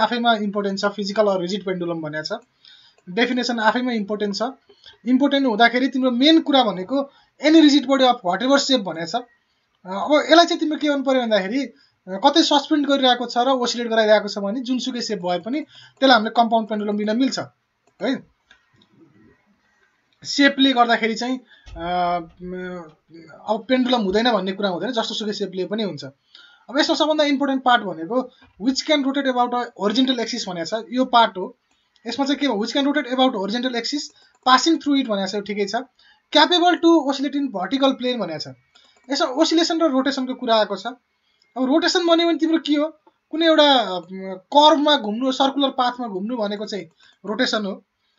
आफैमा इम्पोर्टेन्ट छ physical or rigid pendulum भनेको छ डेफिनेसन आफैमा इम्पोर्टेन्ट छ इम्पोर्टेन्ट हुँदाखेरि तिम्रो मेन कुरा भनेको any rigid body of whatever shape भनेको छ अब यसलाई चाहिँ तिम्रो के गर्नु पर्यो भन्दाखेरि कतै सस्पेन्ड गरिरहेको छ र ओसिलेट गराइरहेको छ भने जुनसुकै सेप भए पनि त्यसलाई हामीले कम्पाउन्ड पेन्डुलम दिन मिल्छ है सेपले गर्दाखेरि चाहिँ अब पेन्डुलम हुँदैन भन्ने कुरा हुँदैन जस्तोसुकै सेपले पनि हुन्छ अब यसमा सबभन्दा इम्पोर्टेन्ट पार्ट भनेको which can rotate about a horizontal axis भनेको छ यो पार्ट हो यसमा चाहिँ के हो which can rotate about horizontal axis passing through it भनेको छ यो ठिकै छ capable to oscillate in vertical plane भनेको छ यसमा ओसिलेसन र रोटेसनको कुरा आएको छ अब रोटेसन भन्यो भने तिम्रो के हो कुनै एउटा कर्भमा घुम्नु सर्कुलर पाथमा घुम्नु भनेको चाहिँ रोटेसन हो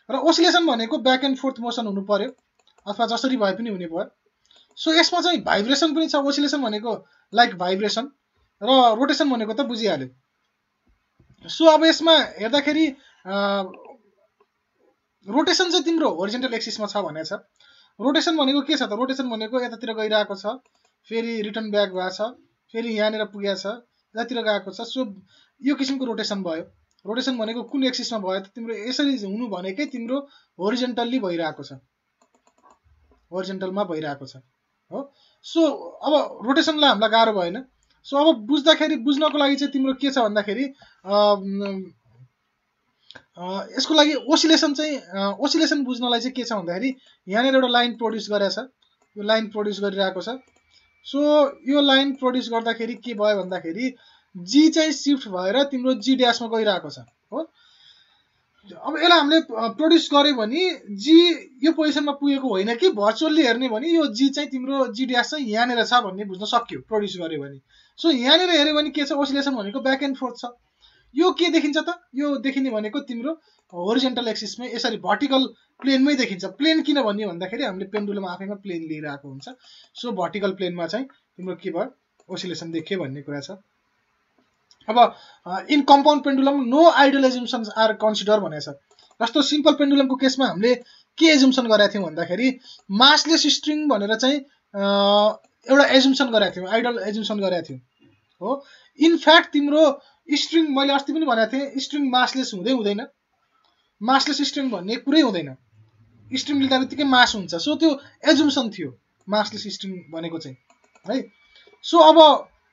र ओसिलेसन भनेको ब्याक एन्ड फोर्थ मोसन हुनु पर्यो अथवा जसरी भए पनि हुने भयो सो यसमा चाहिँ भाइब्रेसन पनि छ ओसिलेसन भनेको लाइक भाइब्रेसन र रोटेसन भनेको त बुझिहाल्यो सो अब यसमा हेर्दाखेरि रोटेसन चाहिँ तिम्रो होरिजेन्टल एक्सिसमा छ भनेको छ रोटेसन भनेको के छ त रोटेसन भनेको यतातिर गइरहेको छ फेरि रिटर्न ब्याक भएको छ फेरि यहाँनिर पुगेको छ यतातिर गएको छ सो यो किसिमको रोटेसन भयो रोटेसन भनेको कुन एक्सिसमा भयो त तिम्रो यसरी हुनु भनेकै तिम्रो होरिजेन्टल्ली भइरहेको छ होरिजेन्टलमा भइरहेको छ हो सो अब रोटेसनलाई हामीलाई गाह्रो भएन सो अब बुझ्नको लागि चाहिँ तिम्रो के छ भन्दाखेरि यसको लागि ओसिलेसन बुझ्नलाई चाहिँ के छ भन्दाखेरि यहाँनिर एउटा लाइन प्रोड्युस गरेछ यो लाइन प्रोड्युस गरिरहेको छ सो यो लाइन प्रोड्युस गर्दाखेरि के भयो भन्दाखेरि जी चाहिँ शिफ्ट भएर तिम्रो जी ड्यासमा गइरहेको छ हो अब यसलाई हामीले प्रोड्युस गर्यो भने जी यो पोजिसनमा पुगेको होइन कि भर्चुअल्ली हेर्ने भने यो जी चाहिँ तिम्रो जी ड्यास चाहिँ यहाँनिर छ भन्ने बुझ्न सक्यो प्रोड्युस गर्यो भने सो यहाँनिर हेऱ्यो भने के छ ओसिलेसन भनेको ब्याक एन्ड फोर्थ छ यो के देखिन्छ त यो देखिने भनेको तिम्रो होरिजेन्टल एक्सिसमै यसरी भर्टिकल प्लेनमै देखिन्छ प्लेन किन भन्ने भन्दाखेरि हामीले पेन्डुलम आफैमा प्लेन लिइरहेको हुन्छ सो भर्टिकल प्लेनमा चाहिँ तिम्रो के भयो ओसिलेसन देख्यो भन्ने कुरा छ अब in compound pendulum no ideal assumptions are consider भनेको छ जस्तो सिम्पल पेन्डुलमको केसमा हामीले के एजुम्सन गरेका थियौँ भन्दाखेरि मासलेस स्ट्रिङ भनेर चाहिँ एउटा एजुम्सन गरेका थियौँ आइडल एजुम्सन गरेका थियौँ हो इनफ्याक्ट तिम्रो स्ट्रिङ मैले अस्ति पनि भनेको थिएँ स्ट्रिङ मासलेस हुँदैन मासलेस स्ट्रिङ भन्ने कुरै हुँदैन स्ट्रिङ लिँदा बित्तिकै मास हुन्छ सो त्यो एजुम्सन थियो मासलेस स्ट्रिङ भनेको चाहिँ है सो अब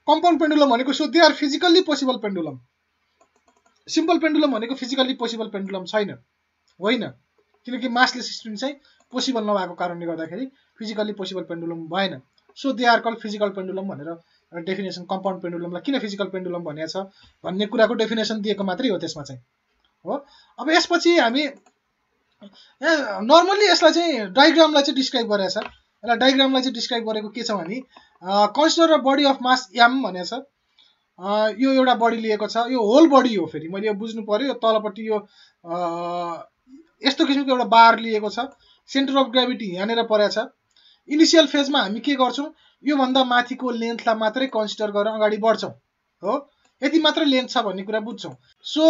कम्पाउन्ड पेन्डुलम भनेको so they are physically possible pendulum simple pendulum भनेको फिजिकल्ली पोसिबल पेन्डुलम छैन होइन किनकि मासलेस स्ट्रिङ चाहिँ पोसिबल नभएको कारणले गर्दाखेरि फिजिकल्ली पोसिबल पेन्डुलम भएन so they are call physical pendulum भनेर डेफिनेसन कम्पाउन्ड पेन्डुलमलाई किन फिजिकल पेन्डुलम भनेको छ भन्ने कुराको डेफिनेसन दिएको मात्रै हो त्यसमा चाहिँ हो अब यसपछि हामी नर्मल्ली यसलाई चाहिँ डायग्रामलाई चाहिँ डिस्क्राइब गरेको छ यसलाई डायग्रामलाई चाहिँ डिस्क्राइब गरेको के छ भने consider a body of mass M भनेको छ यो एउटा बडी लिएको छ यो होल बडी हो फेरि मैले यो बुझ्नु पर्यो तलपट्टि यो यस्तो किसिमको एउटा बार लिएको छ सेन्टर अफ ग्राभिटी यहाँनिर परेको छ इनिसियल फेजमा हामी के गर्छौँ योभन्दा माथिको लेन्थलाई मात्रै कन्सिडर गरेर अगाडि बढ्छौँ हो यति मात्रै लेन्थ छ भन्ने कुरा बुझ्छौँ सो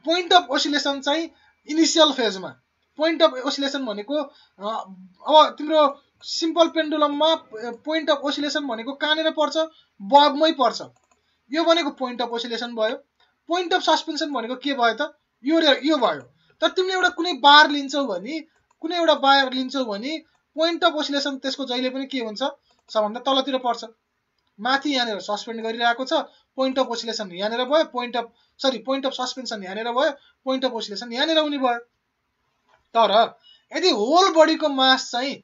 पोइन्ट अफ ओसिलेसन चाहिँ इनिसियल फेजमा पोइन्ट अफ ओसिलेसन भनेको अब तिम्रो सिम्पल पेन्डुलममा पोइन्ट अफ ओसिलेसन भनेको कहाँनिर पर्छ बबमै पर्छ यो भनेको पोइन्ट अफ ओसिलेसन भयो पोइन्ट अफ सस्पेन्सन भनेको के भयो त यो भयो तर तिमीले एउटा कुनै बार लिन्छौ भने पोइन्ट अफ ओसिलेसन त्यसको जहिले पनि के हुन्छ सबभन्दा तलतिर पर्छ माथि यहाँनिर सस्पेन्ड गरिरहेको छ पोइन्ट अफ ओसिलेसन यहाँनिर भयो पोइन्ट अफ सस्पेन्सन यहाँनिर भयो पोइन्ट अफ ओसिलेसन यहाँनिर हुने भयो तर यदि होल बडीको मास चाहिँ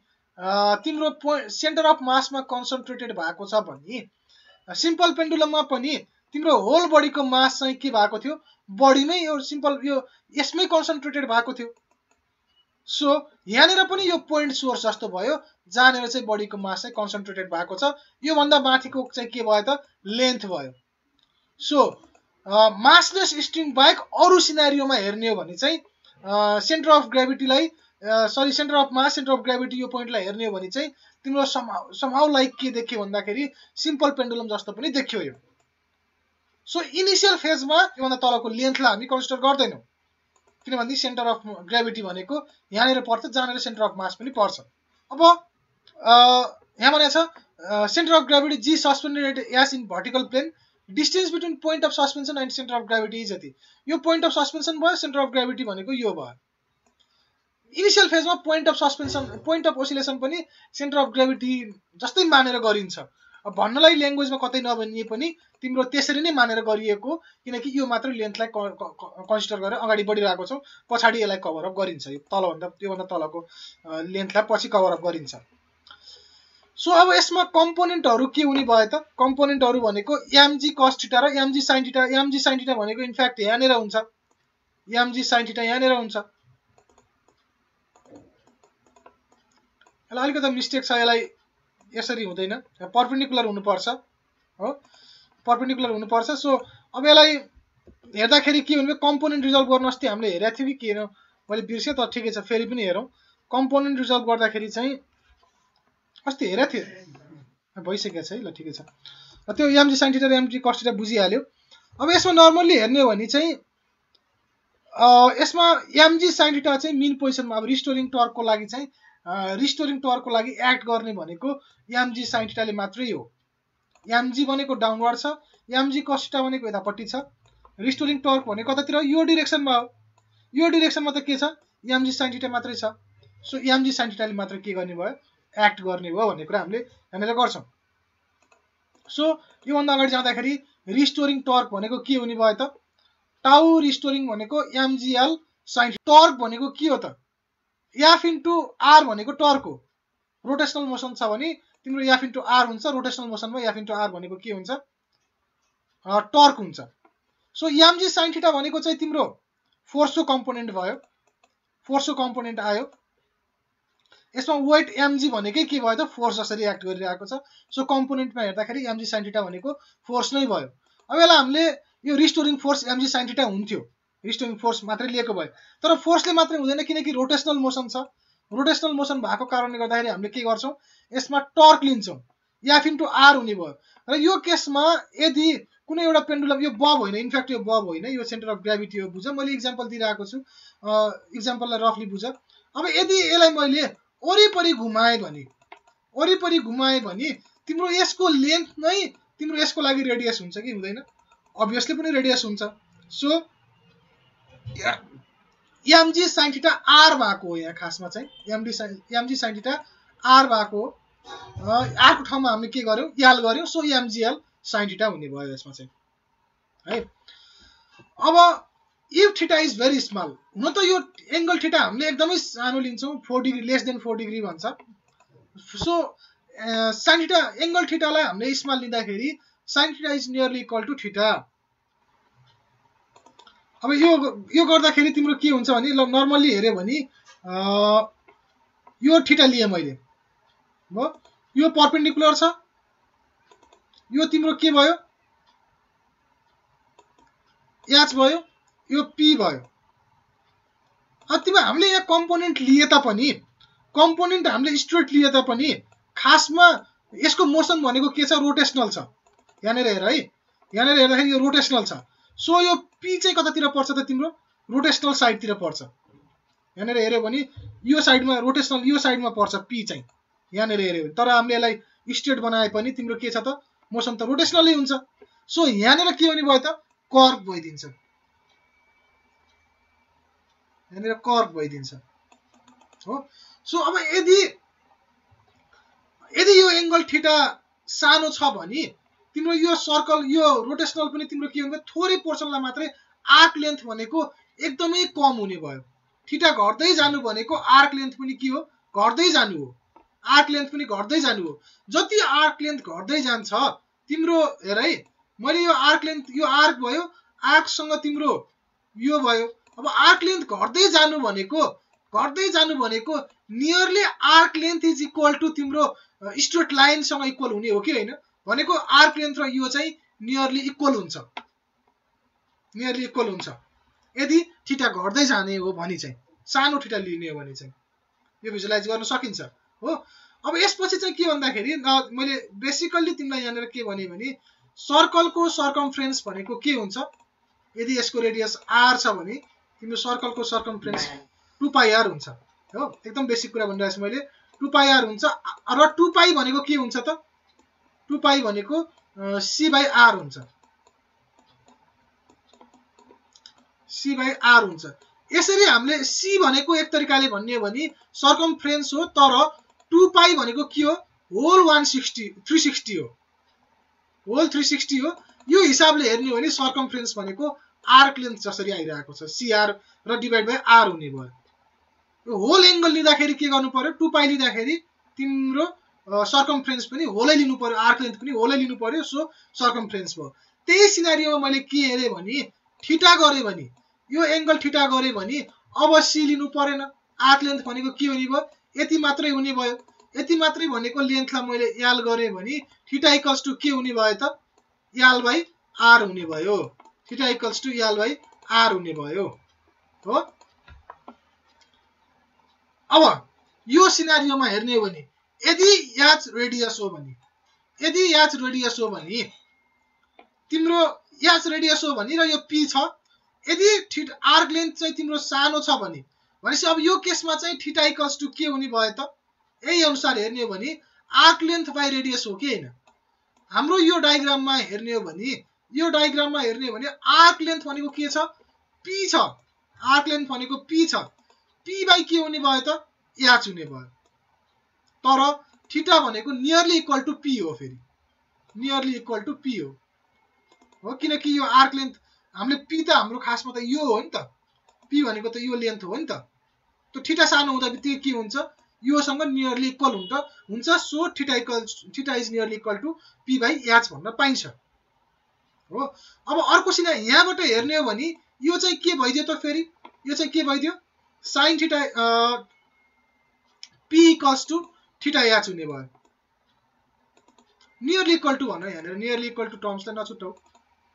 तिम्रो सेन्टर अफ मासमा कन्सन्ट्रेटेड भएको छ भने सिम्पल पेन्डुलममा पनि तिम्रो होल बडीको मास चाहिँ के भएको थियो बडीमै यो सिम्पल यो यसमै कन्सन्ट्रेटेड भएको थियो सो यहाँनिर पनि यो पोइन्ट सोर्स जस्तो भयो जहाँनिर चाहिँ बडीको मास चाहिँ कन्सन्ट्रेटेड भएको छ योभन्दा माथिको चाहिँ के भयो त लेन्थ भयो सो मासलेस स्ट्रिङ बाहेक अरू सिनारियोमा हेर्ने हो भने चाहिँ centre of mass centre of gravity यो पोइन्टलाई हेर्ने हो भने चाहिँ तिम्रो समहाउ लाइक के देख्यो भन्दाखेरि सिम्पल पेन्डुलम जस्तो पनि देखियो यो सो इनिसियल फेजमा योभन्दा तलको लेन्थलाई हामी कन्सिडर गर्दैनौँ किनभने सेन्टर अफ ग्राभिटी भनेको यहाँनिर पर्छ जहाँनिर सेन्टर अफ मास पनि पर्छ अब यहाँ भनेको छ centre of gravity G suspended as in vertical plane distance between point of suspension and centre of gravity जति। यो पोइन्ट अफ सस्पेन्सन भयो, सेन्टर अफ ग्राभिटी भनेको यो भयो। इनिसियल फेजमा point of suspension point of oscillation पनि centre of gravity जस्तै मानेर गरिन्छ। अब भन्नलाई ल्याङ्ग्वेजमा कतै नभनिए पनि तिम्रो त्यसरी नै मानेर गरिएको, किनकि यो मात्र लेन्थलाई कन्सिडर गरेर अगाडि बढिरहेको छौँ, पछाडि यसलाई कभर अप गरिन्छ। यो तलभन्दा त्योभन्दा तलको लेन्थलाई पछि कभर अप गरिन्छ। सो अब यसमा कम्पोनेन्टहरू के हुने भयो त? कम्पोनेन्टहरू भनेको mg cos थीटा र mg sin theta. mg sin theta भनेको इनफ्याक्ट यहाँनिर हुन्छ, mg sin थीटा यहाँनिर हुन्छ। यसलाई अलिकति मिस्टेक छ, यसलाई यसरी हुँदैन, पर्पेन्डिकुलर हुनुपर्छ हो, पर्पेन्डिकुलर हुनुपर्छ। सो अब यसलाई हेर्दाखेरि के भने कम्पोनेन्ट रिजल्भ गर्न अस्ति हामीले हेरेको थियौँ कि के हेरौँ, मैले बिर्सेँ त, ठिकै छ फेरि पनि हेरौँ। कम्पोनेन्ट रिजल्भ गर्दाखेरि चाहिँ अस्ति हेरेको थिएँ, भइसकेको छ है, ल ठिकै छ। त्यो mg sin थीटा र mg cos थीटा बुझिहाल्यो। अब यसमा नर्मल्ली हेर्ने हो भने चाहिँ यसमा mg sin थीटा चाहिँ मिन पोजिसनमा, अब रिस्टोरिङ टर्कको लागि चाहिँ एक्ट गर्ने भनेको mg sin थीटाले मात्रै हो। mg भनेको डाउनवर्ड छ, mg cos थीटा भनेको यतापट्टि छ, रिस्टोरिङ टर्क भनेको कतातिर यो डिरेक्सनमा हो। यो डिरेक्सनमा त के छ, mg sin थीटा मात्रै छ। सो mg sin थीटाले मात्र के गर्ने भयो, एक्ट गर्ने भयो भन्ने कुरा हामीले यहाँनिर गर्छौँ। सो योभन्दा अगाडि जाँदाखेरि रिस्टोरिङ टर्क भनेको के हुने भयो त, टाउ रिस्टोरिङ भनेको mgl sin टर्क भनेको के हो त, f इन्टु r भनेको टर्क हो। रोटेसनल मोसन छ भने तिम्रो f इन्टु r हुन्छ, रोटेसनल मोसनमा f इन्टु r भनेको के हुन्छ, टर्क हुन्छ। सो mg sin थीटा भनेको चाहिँ तिम्रो फोर्सको कम्पोनेन्ट भयो, फोर्सको कम्पोनेन्ट आयो। यसमा वेट mg भनेकै के भयो त, फोर्स जसरी एक्ट गरिरहेको छ। सो कम्पोनेन्टमा हेर्दाखेरि mg sin थीटा भनेको फोर्स नै भयो। अब यसलाई हामीले यो restoring force mg sin theta हुन्थ्यो, रिस्टोरिङ फोर्स मात्रै लिएको भयो, तर फोर्सले मात्रै हुँदैन, किनकि रोटेसनल मोसन छ। रोटेसनल मोसन भएको कारणले गर्दाखेरि हामीले के गर्छौँ, यसमा टर्क लिन्छौँ, f इन्टु r हुने भयो। र यो केसमा यदि कुनै एउटा पेन्डुलम, यो बब होइन, इनफ्याक्ट यो बब होइन, यो सेन्टर अफ ग्राभिटी हो, बुझ, मैले इक्जाम्पल दिइरहेको छु, इक्जाम्पललाई रफली बुझ। अब यदि यसलाई मैले वरिपरि घुमाएँ भने तिम्रो यसको लेन्थ नै तिम्रो यसको लागि रेडियस हुन्छ कि हुँदैन, अभियसली पनि रेडियस हुन्छ। So mg sin theta r भएको हो, यहाँ खासमा चाहिँ mg sin थीटा r भएको हो। r को ठाउँमा हामीले के गर्यौँ, l गर्यौँ। सो mgl sin थीटा हुने भयो यसमा चाहिँ है। अब if theta is very small, हुन त यो एङ्गल थीटा हामीले एकदमै सानो लिन्छौँ, 4 डिग्री लेस देन 4 डिग्री भन्छ। सो sin थीटा एङ्गल थीटालाई हामीले स्मल लिँदाखेरि sin theta is nearly equal to theta. अब यो गर्दाखेरि तिम्रो के हुन्छ भने, ल नर्मल्ली हेऱ्यो भने यो थीटा लिएँ मैले भयो, यो पर्पेन्डिकुलर छ, यो तिम्रो के भयो, h भयो, यो p भयो। अब तिम्रो हामीले यहाँ कम्पोनेन्ट लिए तापनि, कम्पोनेन्ट हामीले स्ट्रेट लिए तापनि खासमा यसको मोसन भनेको के छ, रोटेसनल छ। यहाँनिर हेर है, यहाँनिर हेर्दाखेरि यो रोटेसनल छ। सो यो p चाहिँ कतातिर पर्छ त, तिम्रो रोटेसनल साइडतिर पर्छ। यहाँनिर हेऱ्यो भने यो साइडमा रोटेसनल, यो साइडमा पर्छ p चाहिँ, यहाँनिर हेऱ्यो भने। तर हामीले यसलाई स्ट्रेट बनाए पनि तिम्रो के छ त, मोसन त रोटेसनलै हुन्छ। सो यहाँनिर के हुने भयो त, कर्भ भइदिन्छ, यहाँनिर कर्भ भइदिन्छ हो। सो अब यदि यो एङ्गल थीटा सानो छ भने तिम्रो यो सर्कल, यो रोटेसनल पनि तिम्रो के हुन्छ, थोरै पोर्सनलाई मात्रै आर्क लेन्थ भनेको एकदमै कम हुने भयो। थीटा घट्दै जानु भनेको आर्क लेन्थ पनि के हो, घट्दै जानु हो, आर्क लेन्थ पनि घट्दै जानु हो। जति आर्क लेन्थ घट्दै जान्छ तिम्रो हेर है, मैले यो आर्क लेन्थ, यो आर्क भयो, आर्कसँग तिम्रो यो भयो। अब आर्क लेन्थ घट्दै जानु भनेको nearly arc length is equal to तिम्रो स्ट्रेट लाइनसँग इक्वल हुने हो कि होइन, भनेको आर्क लेन्थ र यो चाहिँ नियरली इक्वल हुन्छ, नियरली इक्वल हुन्छ। यदि थीटा घट्दै जाने हो भने चाहिँ, सानो थीटा लिने हो भने चाहिँ यो भिजुअलाइज गर्न सकिन्छ हो। अब यसपछि चाहिँ के भन्दाखेरि मैले बेसिकल्ली तिमीलाई यहाँनिर के भने सर्कलको सर्कमफ्रेन्स भनेको के हुन्छ, यदि यसको रेडियस r छ भने तिम्रो सर्कलको सर्कमफ्रेन्स 2πr हुन्छ हो। एकदम बेसिक कुरा भनिरहेको छु मैले, 2πr हुन्छ। र 2π भनेको के हुन्छ त, 2π भनेको c/r हुन्छ c by r हुन्छ। यसरी हामीले c भनेको एक तरिकाले भन्ने हो भने सर्कमफ्रेन्स हो, तर 2 पाई भनेको के हो होल 360 हो, होल 360 हो। यो हिसाबले हेर्ने हो भने सर्कमफ्रेन्स भनेको आर्क लेन्थ जसरी आइरहेको छ cr र डिभाइड बाइ r हुने भयो। यो होल एंगल लिँदाखेरि के गर्नु पर्यो 2 पाई लिँदाखेरि तिम्रो सर्कमफ्रेन्स पनि होलै लिनु पर्यो, आर्क लेन्थ पनि होलै लिनु पर्यो, सो सर्कमफ्रेन्स भयो। त्यही सिनारियोमा मैले के हेरे भने थीटा गरे भने यो एंगल थीटा गरे भने अब c लिनु परेन, आर्क लेन्थ भनेको के हुने भयो यति मात्रै हुने भयो। यति मात्रै भनेको लेन्थलाई मैले l गरे भने थीटा इक्वल्स टु के हुने भयो त l बाइ r हुने भयो। Theta equals to l by r हुने भयो हो। अब यो सिनारियोमा हेर्ने हो भने यदि याच रेडियस हो भने, यदि याच रेडियस हो भने तिम्रो याच रेडियस हो भने र यो p छ, यदि आर्क लेन्थ चाहिँ तिम्रो सानो छ भने भनेपछि अब यो केसमा चाहिँ थीटा इक्वल्स टु के हुने भयो त यही अनुसार हेर्ने हो भने आर्क लेन्थ बाइ रेडियस हो कि हैन। हाम्रो यो डायग्राममा हेर्ने हो भने यो डायग्राममा हेर्ने हो भने आर्क लेन्थ भनेको के छ p छ, आर्क लेन्थ भनेको p छ, p बाइ के हुने भयो त याच हुने भयो। तर थीटा भनेको नियरली इक्वल टु p हो, फेरि नियरली इक्वल टु p हो किनकि यो आर्क लेन्थ हामीले p त हाम्रो खासमा त यो हो नि त, p भनेको त यो लेन्थ हो नि त। त्यो थीटा सानो हुँदा बित्तिकै के हुन्छ योसँग नियरली इक्वल हुन्छ, so theta is nearly equal to p by H भन्न पाइन्छ हो। अब अर्को सिना यहाँबाट हेर्ने हो भने यो चाहिँ के भइदियो त फेरि यो चाहिँ के भइदियो sin theta p equals to theta याच हुने भयो। नियरली इक्वल टु भन्न यहाँनिर नियरली इक्वल टु टर्म्सलाई नछुट्टाउ,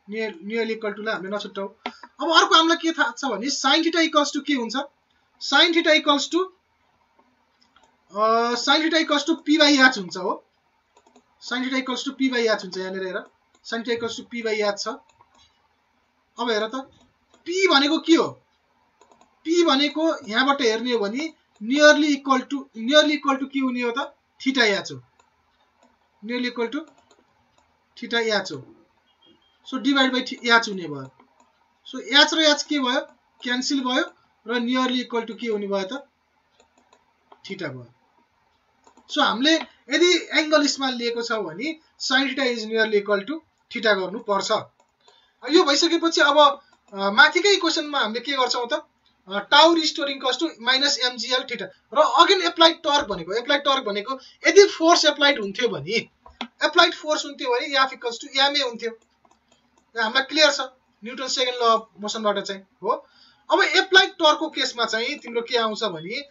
नियरली इक्वल टुलाई हामीले नछुट्टाउ। अब अर्को हामीलाई के थाहा छ भने sin थीटा इक्वल्स टु के हुन्छ sin theta equals to p by H हुन्छ हो। sin theta equals to p by H हुन्छ, यहाँनिर हेर sin theta equals to p by H छ। अब हेर त p भनेको के हो, p भनेको यहाँबाट हेर्ने हो भने नियरली इक्वल टु के हुने हो त थीटा याच हो, नियरली इक्वल टु थीटा याच हो, सो डिभाइड बाइ याच हुने भयो। सो याच र याच के भयो क्यान्सल भयो र नियरली इक्वल टु के हुने भयो त थीटा भयो। सो हामीले यदि एंगल स्मल लिएको छ भने sin theta is nearly equal to theta गर्नु पर्छ। यो भइसकेपछि अब माथिकै इक्वेसनमा हामीले के गर्छौं त tau restoring cost to minus mgl theta र अगेन एप्लाइड टर्क भनेको यदि फोर्स एप्लाइड हुन्थ्यो भने एप्लाइड फोर्स हुन्थ्यो भने f इक्वल्स टु ma हुन्थ्यो। हामीलाई क्लियर छ न्यूटन सेकेन्ड ल अफ मोसनबाट चाहिँ हो। अब एप्लाइड टर्कको केसमा चाहिँ तिम्रो के आउँछ भने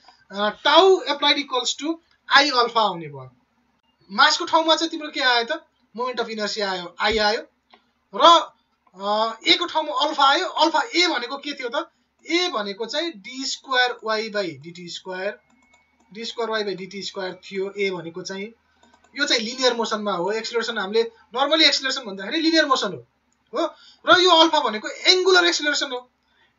tau applied equals to i alpha आउने भयो। मासको ठाउँमा चाहिँ तिम्रो के आयो त मोमेन्ट अफ इनर्शिया आयो i आयो र a को ठाउँमा अल्फा आयो। अल्फा a भनेको के थियो त a भनेको चाहिँ d square y by dt square थियो। a भनेको चाहिँ यो चाहिँ लिनियर मोसनमा हो, एक्सेलरेसन हामीले नर्मली एक्सेलरेसन भन्दाखेरि लिनियर मोसन हो र यो अल्फा भनेको एंगुलर एक्सेलरेसन हो।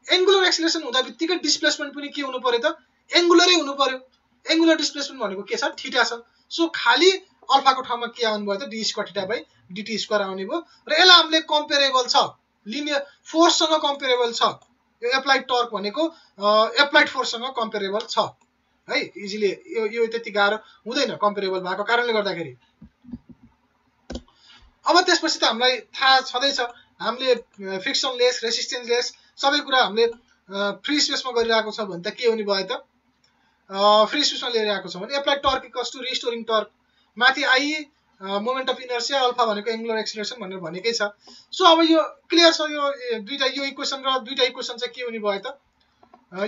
एंगुलर एक्सेलरेसन हुँदा बित्तिकै डिस्प्लेसमेन्ट पनि के हुनु पर्यो त एंगुलरै हुनु पर्यो। एंगुलर डिस्प्लेसमेन्ट भनेको के छ थीटा छ, सो खाली अल्फाको ठाउँमा के आउनु भयो त d square theta by dt square आउने भयो र यसलाई हामीले कम्पेरेबल छ लिनियर फोर्ससँग कम्पेरेबल छ। यो एप्लाइड टर्क भनेको एप्लाइड फोर्ससँग कम्पेरेबल छ है, इजिली यो त्यति गाह्रो हुँदैन कम्पेरेबल भएको कारणले गर्दाखेरि। अब त्यसपछि त हामीलाई थाहा छँदैछ हामीले फ्रिक्सन लेस रेसिस्टेन्स लेस सबै कुरा हामीले फ्री स्पेसमा गरिरहेको छ भने त के हुने भयो त फ्री स्पेसमा लिइरहेको छ भने applied torque equals to restoring torque माथि i moment of inertia alpha भनेको एंगुलर एक्सेलरेसन भनेर भनेकै छ। सो अब यो क्लियर छ, यो दुईटा यो इक्वेसन र दुईटा इक्वेसन चाहिँ के हुने भयो त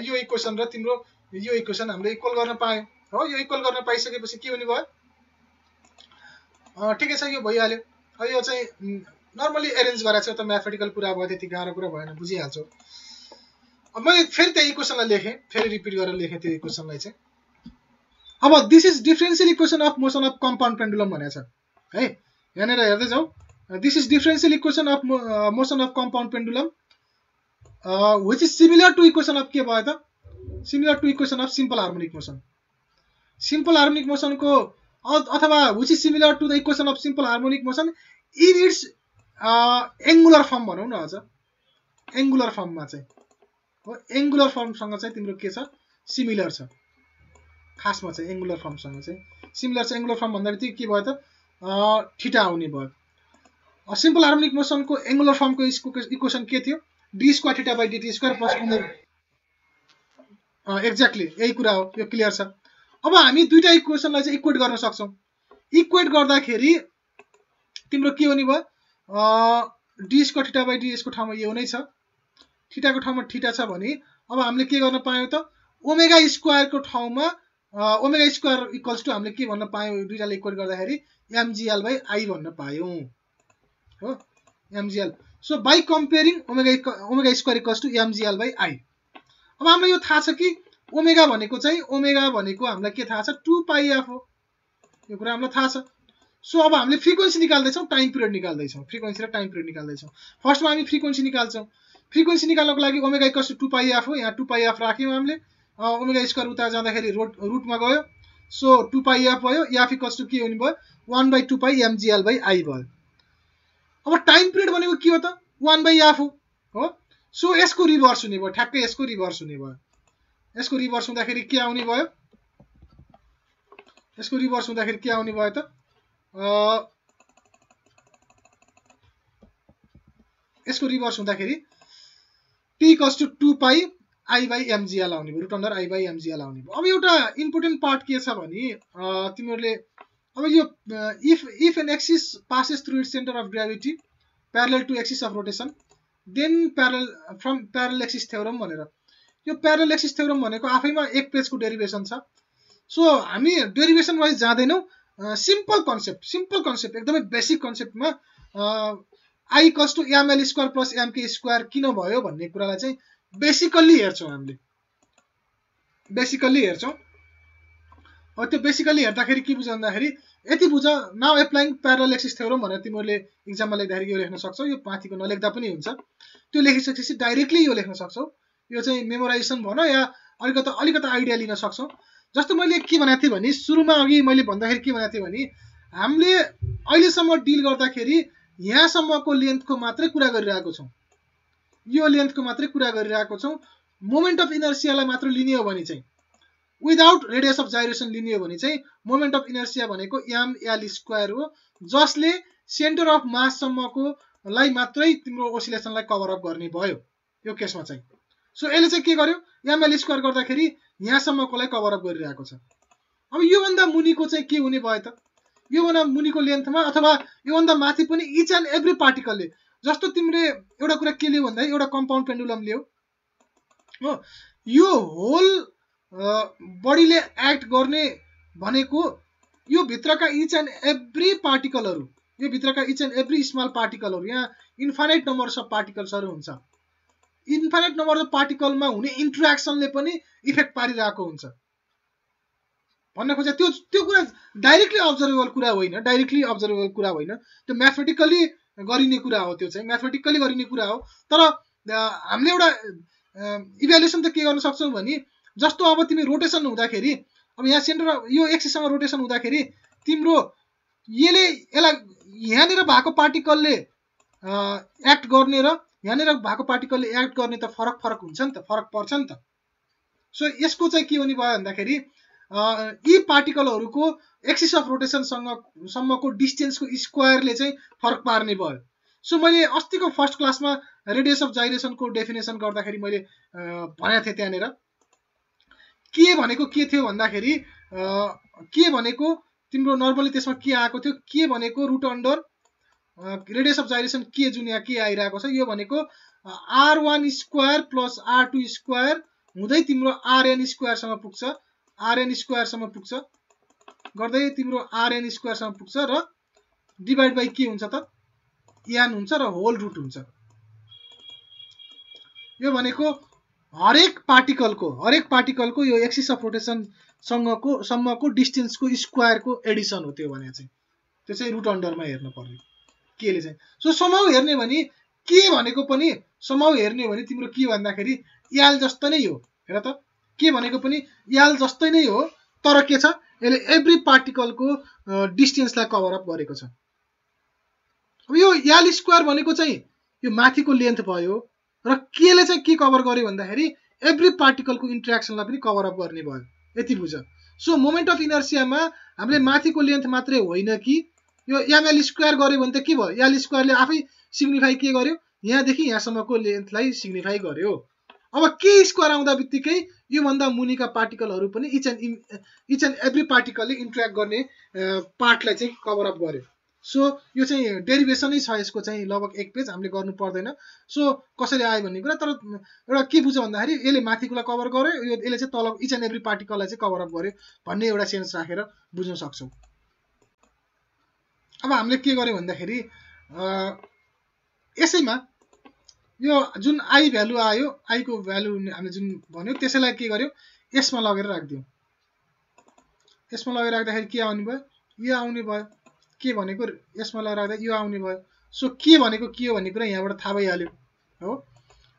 यो इक्वेसन र तिम्रो यो इक्वेसन हामीले इक्वल गर्न पायौं हो। यो इक्वल गर्न पाइसकेपछि के हुने भयो ठिकै छ यो भइहाल्यो। यो चाहिँ नर्मली एरेन्ज गरेको छ, त म्याथमेटिकल कुरा भयो त्यति गाह्रो कुरा भएन बुझिहाल्छौ। अब मैले फेरि त्यही इक्वेसनलाई लेखेँ, फेरि रिपिट गरेर लेखेँ त्यो इक्वेसनलाई चाहिँ। अब this is differential equation of motion of compound pendulum भनेको छ है, यहाँनिर हेर्दै जाऊ। This is differential equation of motion of compound pendulum which is similar to equation of के भयो त similar to equation of simple harmonic motion. Simple harmonic मोसनको अथवा which is similar to the equation of simple harmonic motion in its angular form भनौं न, अझ angular फर्ममा चाहिँ हो एंगुलर फर्मसँग चाहिँ तिम्रो के छ सिमिलर छ खासमा चाहिँ एंगुलर फर्मसँग चाहिँ सिमिलर छ एंगुलर फर्म भन्दाखेरि के भयो त थीटा आउने भयो सिम्पल हार्मोनिक मोसनको एंगुलर फर्मको इक्वेसन के थियो d square theta by dt square plus exactly यही कुरा हो यो क्लियर छ अब हामी दुईटा इक्वेसनलाई चाहिँ इक्वेट गर्न सक्छौं इक्वेट गर्दाखेरि तिम्रो के हुने भयो d square theta by dt यसको ठाउँमा यो नै छ थीटाको ठाउँमा थीटा छ भने अब हामीले के गर्न पायौं त ओमेगा स्क्वायरको ठाउँमा ओमेगा स्क्वायर इक्वल्स टु हामीले के भन्न पायौं दुईटाले इक्वेट गर्दाखेरि mgl बाइ I भन्न पायौं हो mgl so by comparing omega square equals to mgl by I अब हामीलाई यो थाहा छ कि ओमेगा भनेको हामीलाई के थाहा छ 2 पाइ f हो यो कुरा हामीलाई थाहा छ सो अब हामीले फ्रिक्वेन्सी निकाल्दै छौं टाइम पिरियड निकाल्दै छौं फ्रिक्वेन्सी र टाइम पिरियड निकाल्दै छौं फर्स्टमा हामी फ्रिक्वेन्सी निकाल्छौं फ्रिक्वेन्सी निकाल्नको लागि ओमेगा इक्वल्स टु 2 पाइ f हो यहाँ 2 पाइ f राख्यौं हामीले ओमेगा स्क्वायर उता जाँदाखेरि रुटमा गयो सो 2 पाइ f भयो f इक्वल्स टु के हुने भयो 1/2 पाइ mgl बाइ I भयो अब टाइम पिरियड भनेको के हो त 1/f हो सो यसको रिभर्स हुने भयो ठ्याक्कै यसको रिभर्स हुने भयो यसको रिभर्स हुँदाखेरि के आउने भयो यसको रिभर्स हुँदाखेरि के आउने भयो त यसको रिभर्स हुँदाखेरि t इक्वल्स टु 2 पाइ I बाइ mgl आउने भयो root under I by mgl आउने भयो अब एउटा इम्पोर्टेन्ट पार्ट के छ भने तिमीहरुले अब यो if an axis passes through its center of gravity parallel to axis of rotation then parallel axis theorem भनेर यो parallel axis theorem भनेको आफैमा एक पेजको डेरिभेसन छ सो हामी डेरिभेसन वाइज जादैनौ सिम्पल कन्सेप्ट एकदमै बेसिक कन्सेप्टमा I equals to ml square plus mk square किन भयो भन्ने कुरालाई चाहिँ बेसिकली हेर्छौं हामीले अब त्यो बेसिकली हेर्दाखेरि के बुझ्छ भन्दाखेरि यति बुझ now applying parallel axis theorem भनेर तिमीहरुले एक्जाममा लेख्दाखेरि यो लेख्न सक्छौ यो माथिको नलेख्दा पनि हुन्छ त्यो लेखिसकेपछि डाइरेक्टली यो लेख्न सक्छौ यो चाहिँ मेमोराइजेसन भन या अलिकता आइडिया लिन सक्छौ जस्तो मैले के भनेको थिए भने सुरुमा अघि मैले भन्दाखेरि के भनेको थिए भने हामीले अहिलेसम्म डिल गर्दाखेरि यहाँसम्मको लेन्थको मात्रै कुरा गरिरहेको छौं यो लेन्थको मात्रै कुरा गरिरहेको छौं मोमेन्ट अफ इनर्सियालाई मात्र लिने हो भने चाहिँ विदाउट रेडियस अफ जाइरेसन लिने हो भने चाहिँ मोमेन्ट अफ इनर्सिया भनेको ml स्क्वायर हो जसले सेन्टर अफ मास सम्मको लाई मात्रै तिम्रो ओसिलेसनलाई कभर अप गर्ने भयो यो केसमा चाहिँ सो यसले चाहिँ के गर्यो ml स्क्वायर गर्दाखेरि यहाँसम्मकोलाई कभर अप गरिरहेको छ अब यो भन्दा मुनिको चाहिँ के हुने भयो त यो भन्दा मुनिको लेन्थमा अथवा यो भन्दा माथि पनि इच एन्ड एभ्री पार्टिकलले जस्तो तिमीले एउटा कुरा के लियो भन्दा एउटा कम्पाउन्ड पेन्डुलम लियो हो यो होल बडीले एक्ट गर्ने भनेको यो भित्रका इच एन्ड एभ्री पार्टिकलहरु यो भित्रका इच एन्ड एभ्री स्मल पार्टिकलहरु यहाँ इन्फाइनाइट नम्बर्स अफ पार्टिकल्सहरु हुन्छ इन्फाइनाइट नम्बर अफ पार्टिकलमा हुने इन्टरेक्सनले पनि इफेक्ट पारिरहेको हुन्छ भन्न खोजे त्यो कुरा डाइरेक्टली अब्जर्भेबल कुरा होइन त्यो म्याथमेटिकली गरिने कुरा हो त्यो चाहिँ म्याथमेटिकली गरिने कुरा हो तर हामीले एउटा इभ्यालुएसन त के गर्न सक्छौं भने जस्तो अब तिमी रोटेसन हुँदाखेरि अब यहाँ सेन्टर यो एक्सिससँग रोटेसन हुँदाखेरि तिम्रो यसलाई यहाँनिर भएको पार्टिकलले एक्ट गर्ने र यहाँनिर भएको पार्टिकलले एक्ट गर्ने त फरक हुन्छ नि त फरक पर्छ नि त सो यसको चाहिँ के हुने भयो भन्दाखेरि यी पार्टिकलहरुको एक्सिस अफ रोटेसन सम्मको डिस्टेन्सको स्क्वायरले चाहिँ फरक पार्ने भयो सो मैले अस्तिको फर्स्ट क्लासमा रेडियस अफ जाइरेसनको डेफिनेसन गर्दाखेरि मैले भनेको थिए त्यहाँनिर के भनेको के थियो भन्दाखेरि के भनेको तिम्रो नर्मली त्यसमा के आएको थियो के भनेको रुट अन्डर रेडियस अफ जाइरेसन के जुन यहाँ के आइरहेको छ यो भनेको r1 square plus r2 square हुँदै तिम्रो rn स्क्वायर सम्म पुग्छ गर्दै तिम्रो rn स्क्वायर सम्म पुग्छ र डिभाइड बाइ के हुन्छ त n हुन्छ र होल रुट हुन्छ यो भनेको हरेक पार्टिकलको यो एक्सिस अफ रोटेसन सम्मको डिस्टेन्सको स्क्वायरको एडिसन हो त्यो भने चाहिँ त्यो चाहिँ रुट अन्डरमा हेर्नु पर्ने केले चाहिँ सो समाउ हेर्ने भने के भनेको पनि समाउ हेर्ने भने तिम्रो के भन्दाखेरि याल जस्तो नै हो हेर त के भनेको पनि याल जस्तै नै हो तर के छ यसले एभ्री पार्टिकलको डिस्टेन्सलाई कभर अप गरेको छ अब यो याल स्क्वायर भनेको चाहिँ यो माथिको लेन्थ भयो र केले चाहिँ के कभर गर्यो भन्दाखेरि एभ्री पार्टिकलको इन्ट्रेक्सनलाई पनि कभर अप गर्ने भयो। यति बुझ। सो मोमेन्ट अफ इनर्सियामा हामीले माथिको लेन्थ मात्रै होइन कि यो एमएल स्क्वायर गर्यो भने त के भयो, एल स्क्वायरले आफै सिग्निफाई के गर्यो, यहाँदेखि यहाँसम्मको लेन्थलाई सिग्निफाई गर्यो। अब के स्क्वायर आउँदा बित्तिकै योभन्दा मुनिका पार्टिकलहरू पनि इच एन्ड एभ्री पार्टिकलले इन्ट्रेक्ट गर्ने पार्टलाई चाहिँ कभर अप गर्यो। सो यो चाहिँ डेरिभेसनै छ, यसको चाहिँ लगभग 1 पेज हामीले गर्नु पर्दैन। सो कसरी आयो भन्ने कुरा, तर एउटा के बुझ्यो भन्दाखेरि यसले माथिकोलाई कभर गर्यो, यसले चाहिँ तल इच एन्ड एभ्री पार्टिकललाई चाहिँ कभर अप गर्यो भन्ने एउटा सेन्स राखेर बुझ्न सक्छौँ। अब हामीले के गर्यो भन्दाखेरि यसैमा यो जुन आई भ्यालु आयो, आई को भ्यालु हामीले जुन भन्यो त्यसैलाई के गर्यो, यसमा लगेर राखिदियो। यसमा लगेर राख्दाखेरि के आउने भयो, यो आउने भयो। के भनेको यसमा लगेर राख्दा यो आउने भयो। सो के भनेको के हो भन्ने कुरा यहाँबाट थाहा भइहाल्यो हो।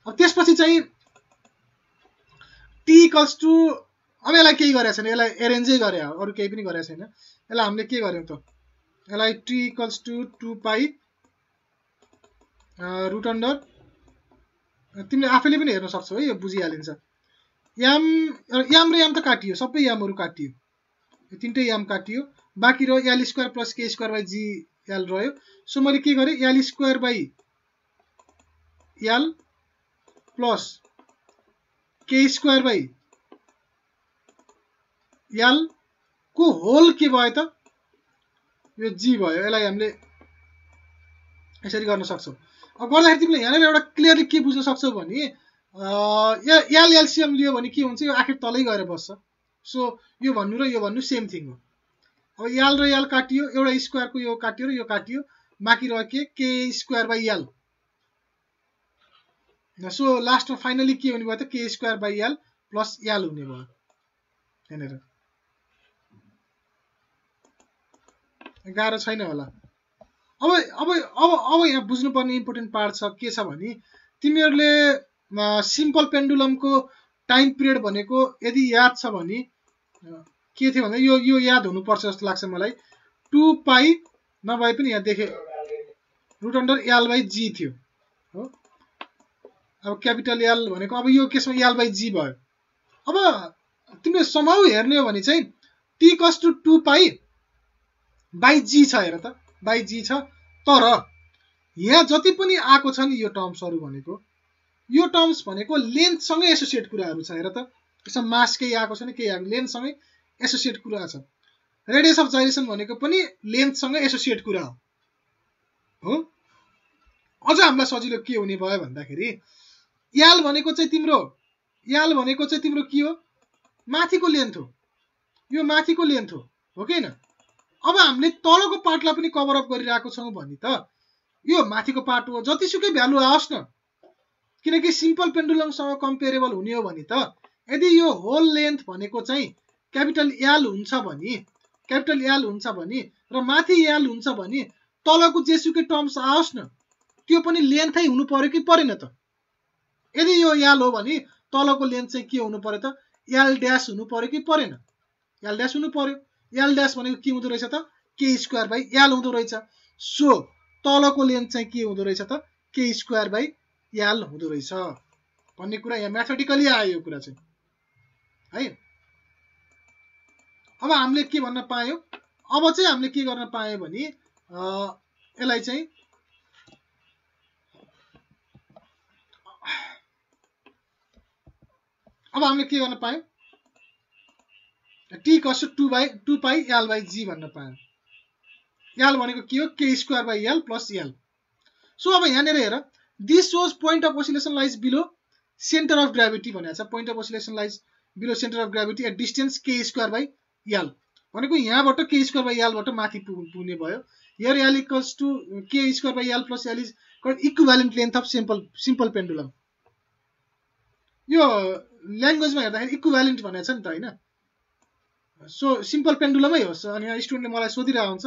अब त्यसपछि चाहिँ टी इक्वल्स टु, अब यसलाई केही गरेको छैन, यसलाई एरेन्जै गरे हो, अरू केही पनि गरेको छैन। यसलाई हामीले के गर्यौँ त, यसलाई T equals to 2 pi root under, तिमीले आफैले पनि हेर्न सक्छौ है, यो बुझिहालिन्छ। याम र याम त काटियो, सबै यामहरू काटियो, यो तीनटै याम काटियो, बाँकी रह्यो एल स्क्वायर प्लस के स्क्वायर बाई जी एल रह्यो। सो मैले के गरेँ, L square by L plus के स्क्वायर बाई एल को होल के भयो त, यो जी भयो। यसलाई हामीले यसरी गर्न सक्छौँ। अब गर्दाखेरि तिमीले यहाँनिर एउटा क्लियरली के बुझ्न सक्छौ भने एल एलसिएम लियो भने के हुन्छ, यो आखिर तलै गएर बस्छ। सो यो भन्नु र यो भन्नु सेम थिङ हो। अब एल र एल काटियो, एउटा स्क्वायरको यो काटियो र यो काटियो, बाँकी रह्यो के स्क्वायर बाई एल। सो लास्टमा फाइनली के हुने भयो त, के square by L plus L हुने भयो। यहाँनिर गाह्रो छैन होला। अब अब अब अब यहाँ बुझ्नुपर्ने इम्पोर्टेन्ट पार्ट छ, के छ भने तिमीहरूले सिम्पल पेन्डुलमको टाइम पिरियड भनेको यदि याद छ भने के थियो भन्दा यो याद हुनुपर्छ जस्तो लाग्छ मलाई। 2 पाई नभए पनि यहाँ देखे रुट अन्डर एल बाई जी थियो हो। अब क्यापिटल एल भनेको अब यो केसमा एल बाई जी भयो। अब तिमीले समाउ हेर्ने हो भने चाहिँ टी कस टु 2 पाई बाई जी छ, हेर त बाई जी छ। तर यहाँ जति पनि आएको छ नि यो टर्म्सहरू भनेको, यो टर्म्स भनेको लेन्थसँगै एसोसिएट कुराहरू छ। हेर त यसमा मास केही आएको छैन, केही आएको, लेन्थसँगै एसोसिएट कुरा छ। रेडियस अफ जाइरेसन भनेको पनि लेन्थसँगै एसोसिएट कुरा हो। अझ हामीलाई सजिलो के हुने भयो भन्दाखेरि एल भनेको चाहिँ तिम्रो के हो, माथिको लेन्थ हो, यो माथिको लेन्थ हो कि हैन। अब हामीले तलको पार्टलाई पनि कभर अप गरिरहेको छौँ भने त यो माथिको पार्ट हो, जतिसुकै भ्यालु आओस् न, किनकि सिम्पल पेन्डुलमसँग कम्पेरेबल हुने हो भने त यदि यो होल लेन्थ भनेको चाहिँ क्यापिटल एल हुन्छ भने र माथि एल हुन्छ भने तलको जेसुकै टर्म्स आओस् न त्यो पनि लेन्थै हुनु पर्यो कि परेन त। यदि यो एल हो भने तलको लेन्थ चाहिँ के हुनु पर्यो त, एल ड्यास हुनु पर्यो कि परेन, एल ड्यास हुनु पर्यो। एल ड्यास भनेको के हुँदो रहेछ त, के स्क्वायर बाई एल हुँदो रहेछ। सो तलको लेन्थ चाहिँ के हुँदो रहेछ त, के स्क्वायर बाई एल हुँदो रहेछ भन्ने कुरा यहाँ म्याथमेटिकली आयो यो कुरा चाहिँ है। अब हामीले के भन्न पायौँ, अब चाहिँ हामीले के गर्न पायौँ भने यसलाई चाहिँ अब हामीले के गर्न पायौँ, टी कस 2 पाई एल बाई जी भन्न पायौँ। एल भनेको के हो, K square by L plus L. So अब यहाँनिर हेर, this was point of oscillation lies below centre of gravity भनेको छ। Point of oscillation lies below centre of gravity at distance K square by L भनेको यहाँबाट K square by एलबाट माथि पुग्ने भयो। Here L equals to K square by L plus L is called equivalent length of simple pendulum. यो ल्याङ्ग्वेजमा हेर्दाखेरि equivalent भनेको छ नि त हैन। सो सिम्पल पेन्डुलमै होस्। अनि यहाँ स्टुडेन्टले मलाई सोधिरहेको हुन्छ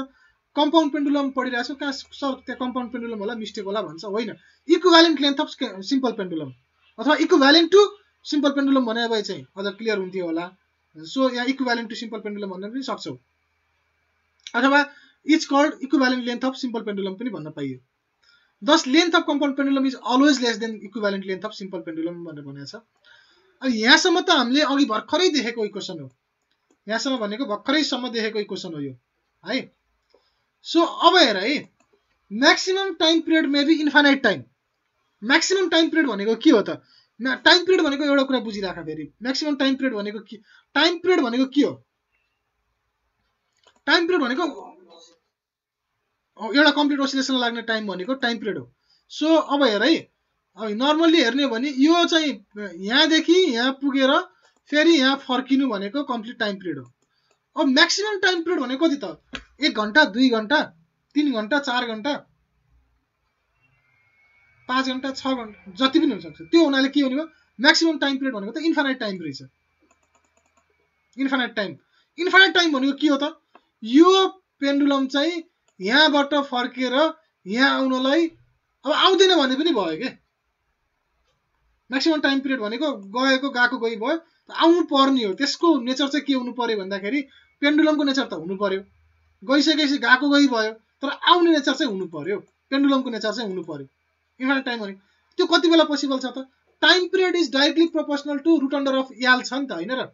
कम्पाउन्ड पेन्डुलम पढिरहेको छु, कहाँ सर त्यहाँ कम्पाउन्ड पेन्डुलम होला, मिस्टेक होला भन्छ। होइन, equivalent length of simple pendulum अथवा इक्विभ्यालेन्ट टु सिम्पल पेन्डुलम भने भए चाहिँ अझ क्लियर हुन्थ्यो होला। सो यहाँ इक्विभ्यालेन्ट टु सिम्पल पेन्डुलम भन्न पनि सक्छौ, अथवा is called equivalent length of simple pendulum पनि भन्न पाइयो। Thus length of compound pendulum is always less than equivalent length of simple pendulum भनेर भनेको छ। अब यहाँसम्म त हामीले अघि भर्खरै देखेको इक्वेसन हो, यहाँसम्म भनेको भर्खरैसम्म देखेको इक्वेसन हो यो है। सो अब हेर है, maximum time period may be infinite time. Maximum time period भनेको के हो त? टाइम पिरियड भनेको एउटा कुरा बुझिराख फेरि, म्याक्सिमम टाइम पिरियड भनेको के? टाइम पिरियड भनेको के हो? टाइम पिरियड भनेको एउटा कम्प्लिट ओसिलेसन लाग्ने टाइम भनेको टाइम पिरियड हो। सो अब हेर है, अब नर्मल्ली हेर्ने हो भने यो चाहिँ यहाँदेखि यहाँ पुगेर फेरि यहाँ फर्किनु भनेको कम्प्लिट टाइम पिरियड हो। अब म्याक्सिमम टाइम पिरियड भनेको कति त? 1 घण्टा, 2 घण्टा, 3 घण्टा, 4 घण्टा, 5 घण्टा, 6 घण्टा, जति पनि हुनसक्छ। त्यो हुनाले के हुने भयो? म्याक्सिमम टाइम पिरियड भनेको त इन्फाइनाइट टाइम रहेछ। इन्फाइनाइट टाइम, इन्फाइनाइट टाइम भनेको के हो त? यो पेन्डुलम चाहिँ यहाँबाट फर्केर यहाँ आउनलाई अब आउँदैन भने पनि भयो के। म्याक्सिमम टाइम पिरियड भनेको गएको गएको गई भयो, आउनु पर्ने हो। त्यसको नेचर चाहिँ के हुनु पर्यो भन्दाखेरि पेन्डुलमको नेचर त हुनु पर्यो, गइसकेपछि गएको गई भयो, तर आउने नेचर चाहिँ हुनु पर्यो, पेन्डुलमको नेचर चाहिँ हुनु पर्यो। इन्फाइनाइट टाइम भने त्यो कति बेला पोसिबल छ त? Time period is directly proportional to root under of L छ नि त, होइन र?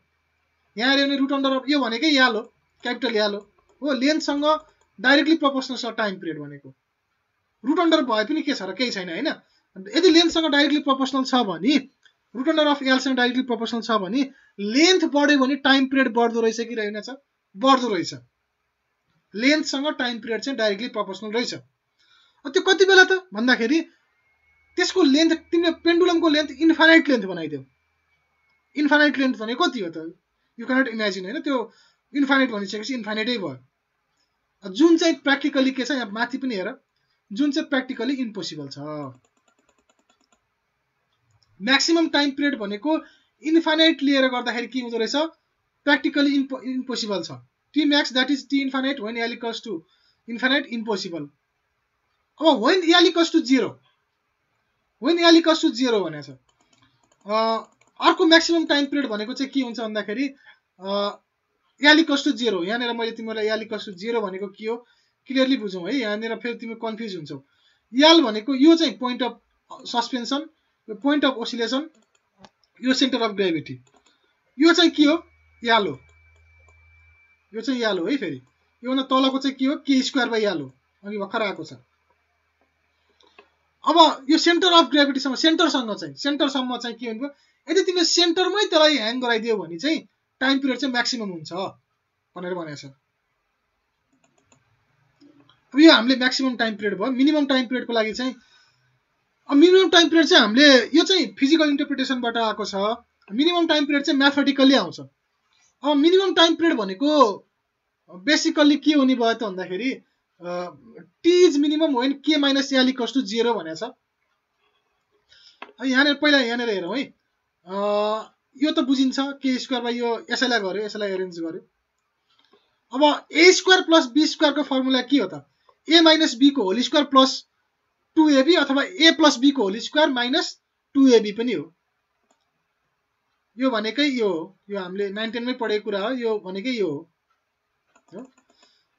यहाँ हेऱ्यो भने रुट अन्डर अफ यो भनेकै याल हो, क्यापिटल याल हो, लेन्थसँग डाइरेक्टली प्रोपोर्सनल छ टाइम पिरियड भनेको। रुट अन्डर भए पनि के छ र? केही छैन होइन। यदि लेन्थसँग डाइरेक्टली प्रोपोर्सनल छ भने, रुट अन्डर अफ यालसँग डाइरेक्टली प्रोपोर्सनल छ भने लेन्थ बढ्यो भने टाइम पिरियड बढ्दो रहेछ कि रहेन छ? बढ्दो रहेछ। लेन्थसँग टाइम पिरियड चाहिँ डाइरेक्टली प्रोपोर्सनल रहेछ। त्यो कति बेला त भन्दाखेरि त्यसको लेन्थ, तिमीले पेन्डुलमको लेन्थ इन्फाइनाइट लेन्थ बनाइदेऊ। इन्फाइनाइट लेन्थ भनेको कति हो त? यु क्यानट इमेजिन होइन, त्यो इन्फाइनाइट भनिसकेपछि इन्फाइनाइटै भयो। जुन चाहिँ प्र्याक्टिकली के छ, यहाँ माथि पनि हेर, जुन चाहिँ प्र्याक्टिकली इम्पोसिबल छ। म्याक्सिमम टाइम पिरियड भनेको इन्फाइनाइट लिएर गर्दाखेरि के हुँदो रहेछ? प्र्याक्टिकली इम्पोसिबल छ। T max that is T infinite when L equals to infinite impossible. अब when L equals to 0, when L equals to 0 भनेको छ। अर्को म्याक्सिमम टाइम पिरियड भनेको चाहिँ के हुन्छ भन्दाखेरि एल इक्वल्स टु 0। यहाँनिर मैले तिमीलाई एल इक्वल्स टु 0 भनेको के हो क्लियरली बुझौँ है, यहाँनिर फेरि तिमी कन्फ्युज हुन्छौ। एल भनेको यो चाहिँ पोइन्ट अफ सस्पेन्सन, यो पोइन्ट अफ ओसिलेसन, यो सेन्टर अफ ग्रेभिटी, यो चाहिँ के हो? याल हो। यो चाहिँ याल हो है। फेरि योभन्दा तलको चाहिँ के हो? के स्क्वायर बाई याल हो, अघि भर्खर आएको छ। अब यो सेन्टर अफ ग्रेभिटीसँग, सेन्टरसम्म चाहिँ के हुन्छ? यदि तिमीले सेन्टरमै त्यसलाई ह्याङ गराइदियो भने चाहिँ टाइम पिरियड चाहिँ म्याक्सिमम हुन्छ भनेर भनेको छ। अब यो हामीले म्याक्सिमम टाइम पिरियड भयो। मिनिमम टाइम पिरियडको लागि चाहिँ मिनिमम टाइम पिरियड चाहिँ हामीले यो चाहिँ फिजिकल इन्टरप्रिटेसनबाट आएको छ। मिनिमम टाइम पिरियड चाहिँ म्याथमेटिकल्ली आउँछ। अब मिनिमम टाइम पिरियड भनेको बेसिकल्ली के हुने भयो त भन्दाखेरि टी इज मिनिमम व्हेन के माइनस एल इक्वल्स टु 0 भनेको छ। यहाँनिर पहिला यहाँनिर हेरौँ है, यो त बुझिन्छ, के स्क्वायर बाई यो यसैलाई गर्यो, यसैलाई एरेन्ज गर्यो। अब ए स्क्वायर प्लस बी स्क्वायरको फर्मुला के हो त? ए माइनस बी को होल स्क्वायर प्लस 2ab अथवा ए प्लस बी को होल स्क्वायर माइनस 2ab पनि हो। यो भनेकै यो हो, यो हामीले 9-10 मै पढेको कुरा हो, यो भनेकै यो हो।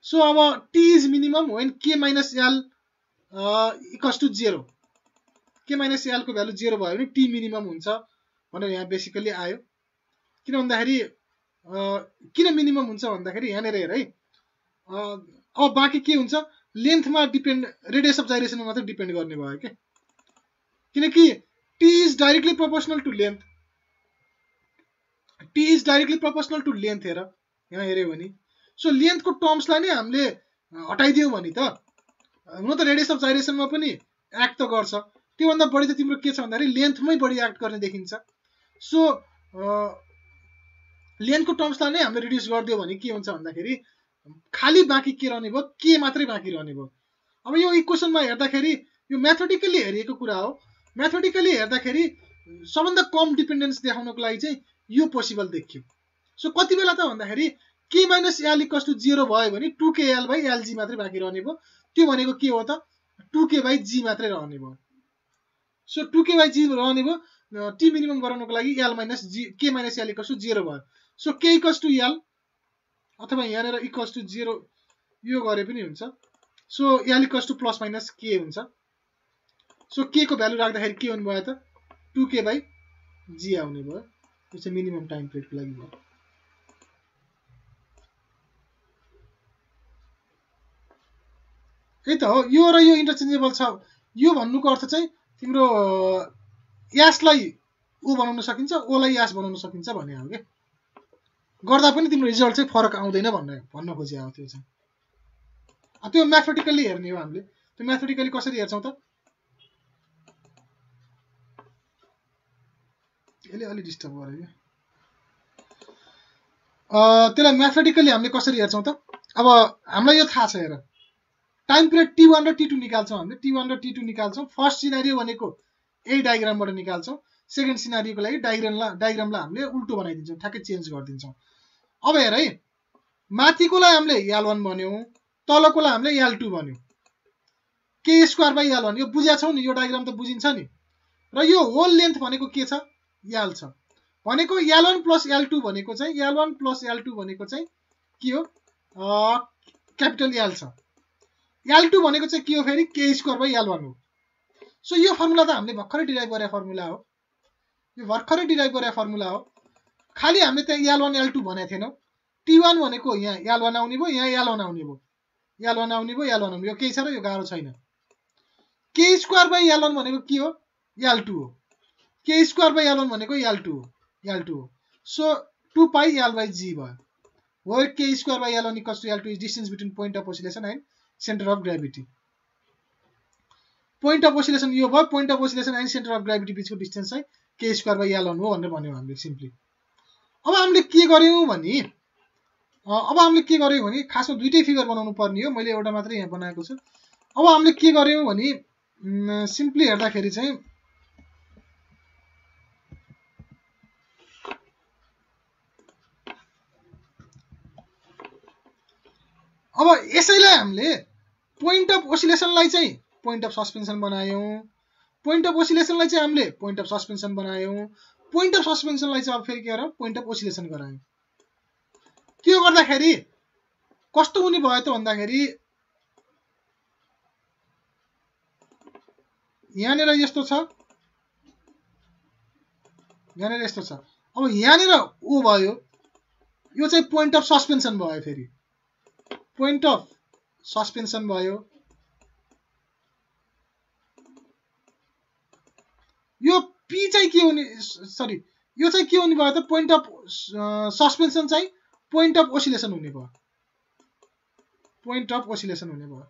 सो अब टी इज मिनिमम व्हेन के माइनस एल इक्वल्स टु 0, के माइनस एल को भ्यालु 0 भयो भने टी मिनिमम हुन्छ भनेर यहाँ बेसिकली आयो। किन भन्दाखेरि किन मिनिमम हुन्छ भन्दाखेरि यहाँनिर हेर है, अब बाँकी के हुन्छ? लेन्थमा डिपेन्ड, रेडियस अफ जाइरेसनमा मात्रै डिपेन्ड गर्ने भयो के, किनकि T is directly proportional to length. T is directly proportional to length. हेर यहाँ हेऱ्यो भने, सो लेन्थको टर्म्सलाई नै हामीले हटाइदियौँ भने त हुन त रेडियस अफ जाइरेसनमा पनि एक्ट त गर्छ, त्योभन्दा बढी त तिम्रो के छ भन्दाखेरि लेन्थमै बढी एक्ट गर्ने देखिन्छ। सो लेन्थको टर्म्सलाई नै हामीले रिड्युस गरिदियो भने के हुन्छ भन्दाखेरि खाली बाँकी के रहने भयो? के मात्रै बाँकी रहने भयो। अब यो इक्वेसनमा हेर्दाखेरि यो म्याथमेटिकली हेरिएको कुरा हो। म्याथमेटिकली हेर्दाखेरि सबभन्दा कम डिपेन्डेन्स देखाउनको लागि चाहिँ यो पोसिबल देखियो। सो कति बेला त भन्दाखेरि के माइनस एल इक्वल्स टु 0 भयो भने 2kl बाई एलजी मात्रै बाँकी रहने भयो। त्यो भनेको के हो त? 2k बाई जी मात्रै रहने भयो। सो 2k बाई जी रहने भयो। टी मिनिमम गराउनको लागि एल माइनस जी, के माइनस एल इक्वल्स टु 0 भयो। सो के इक्वल्स टु एल अथवा यहाँनिर इक्वल्स टु 0 यो गरे पनि हुन्छ। So L equals to plus minus के हुन्छ। सो के को भ्यालु राख्दाखेरि के हुने भयो त 2k/g आउने भयो। यो चाहिँ मिनिमम टाइम पिरियडको लागि भयो। यही त हो, यो र यो इन्टरचेन्जेबल छ। यो भन्नुको अर्थ चाहिँ तिम्रो यासलाई ऊ बनाउन सकिन्छ, ओलाई यास बनाउन सकिन्छ भन्ने हो के। गर्दा पनि तिम्रो रिजल्ट चाहिँ फरक आउँदैन भन्न खोजे हो त्यो चाहिँ। त्यो म्याथमेटिकली हेर्ने हो हामीले। त्यो म्याथमेटिकली कसरी हेर्छौँ त? यसले अलि डिस्टर्ब गर्यो क्या। त्यसलाई म्याथमेटिकली हामीले कसरी हेर्छौँ त? अब हामीलाई यो थाहा छ हेर, टाइम पिरियड T1 र T2 निकाल्छौँ हामीले। T1 र T2 निकाल्छौँ। फर्स्ट सिनारियो भनेको यही डायग्रामबाट निकाल्छौँ। सेकेन्ड सिनारियोको लागि डायग्रामलाई हामीले उल्टो बनाइदिन्छौँ, ठ्याक्कै चेन्ज गरिदिन्छौँ। अब हेर है, माथिकोलाई हामीले L1 भन्यौँ, तलकोलाई हामीले L2 भन्यौँ। k²/L1 यो बुझ्या छौ नि, यो डायग्राम त बुझिन्छ नि। र यो होल लेन्थ भनेको के छ? L छ। भनेको L1 + L2 भनेको चाहिँ L1 + L2 भनेको चाहिँ के हो? क्यापिटल L छ। L2 भनेको चाहिँ के हो फेरि? k²/L1 हो। सो यो फर्मुला त हामीले भर्खरै डिराइभ गरे फर्मुला हो। यो भर्खरै डिराइभ गरे फर्मुला हो। खाली हामीले त्यहाँ L1 L2 भनेको थिएनौँ। T1 भनेको यहाँ L1 आउने भयो, यहाँ L1 आउने भयो, L1 आउने भयो, L1 आउने भयो। यो केही छ र यो गाह्रो छैन। k²/L1 भनेको के हो? L2 हो। k²/L1 भनेको L2 हो। सो 2πL/g भयो। Where k²/L1 = L2 is distance between point of oscillation and center of gravity. Point of oscillation यो भयो। Point of oscillation and centre of gravity बिचको डिस्टेन्स चाहिँ k²/L1 हो भनेर भन्यौँ हामीले सिम्पली। अब हामीले के गर्यौँ भने खासमा दुईटै फिगर बनाउनु पर्ने हो। मैले एउटा मात्रै यहाँ बनाएको छु। अब हामीले के गर्यौँ भने सिम्पली हेर्दाखेरि चाहिँ अब यसैलाई हामीले पोइन्ट अफ ओसिलेसनलाई चाहिँ पोइन्ट अफ सस्पेन्सन बनायौँ। पोइन्ट अफ ओसिलेसनलाई चाहिँ हामीले पोइन्ट अफ सस्पेन्सन बनायौँ। पोइन्ट अफ सस्पेन्सनलाई चाहिँ अब फेरि के गरौँ? पोइन्ट अफ ओसिलेसन गरायौँ। त्यो गर्दाखेरि कस्तो हुने भयो त भन्दाखेरि यहाँनिर यस्तो छ, यहाँनिर यस्तो छ। अब यहाँनिर ऊ भयो, यो चाहिँ पोइन्ट अफ सस्पेन्सन भयो। फेरि पोइन्ट अफ सस्पेन्सन भयो। यो पी चाहिँ के हुने, सरी यो चाहिँ के हुने भयो त? पोइन्ट अफ सस्पेन्सन चाहिँ पोइन्ट अफ ओसिलेसन हुने भयो। पोइन्ट अफ ओसिलेसन हुने भयो।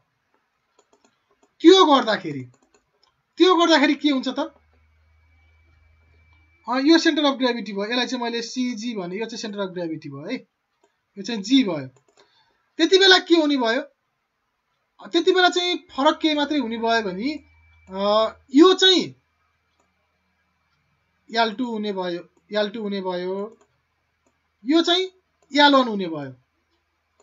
त्यो गर्दाखेरि के हुन्छ त? यो सेन्टर अफ ग्राभिटी भयो। यसलाई चाहिँ मैले CG भने, यो चाहिँ सेन्टर अफ ग्राभिटी भयो है। यो चाहिँ G भयो। त्यति बेला के हुने भयो? त्यति बेला चाहिँ फरक के मात्रै हुने भयो भने यो चाहिँ L2 हुने भयो, यो चाहिँ L1 हुने भयो।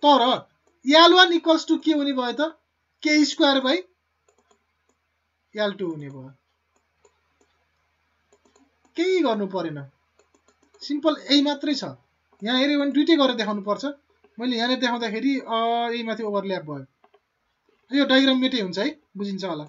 तर L1 = के हुने भयो त? k²/L2 हुने भयो। केही गर्नु परेन, सिम्पल यही मात्रै छ। यहाँ हेऱ्यो भने दुईटै गरेर देखाउनु पर्छ। मैले यहाँनिर देखाउँदाखेरि यही माथि ओभरल्याप भयो। यो डायग्राम मेटै हुन्छ है, बुझिन्छ होला।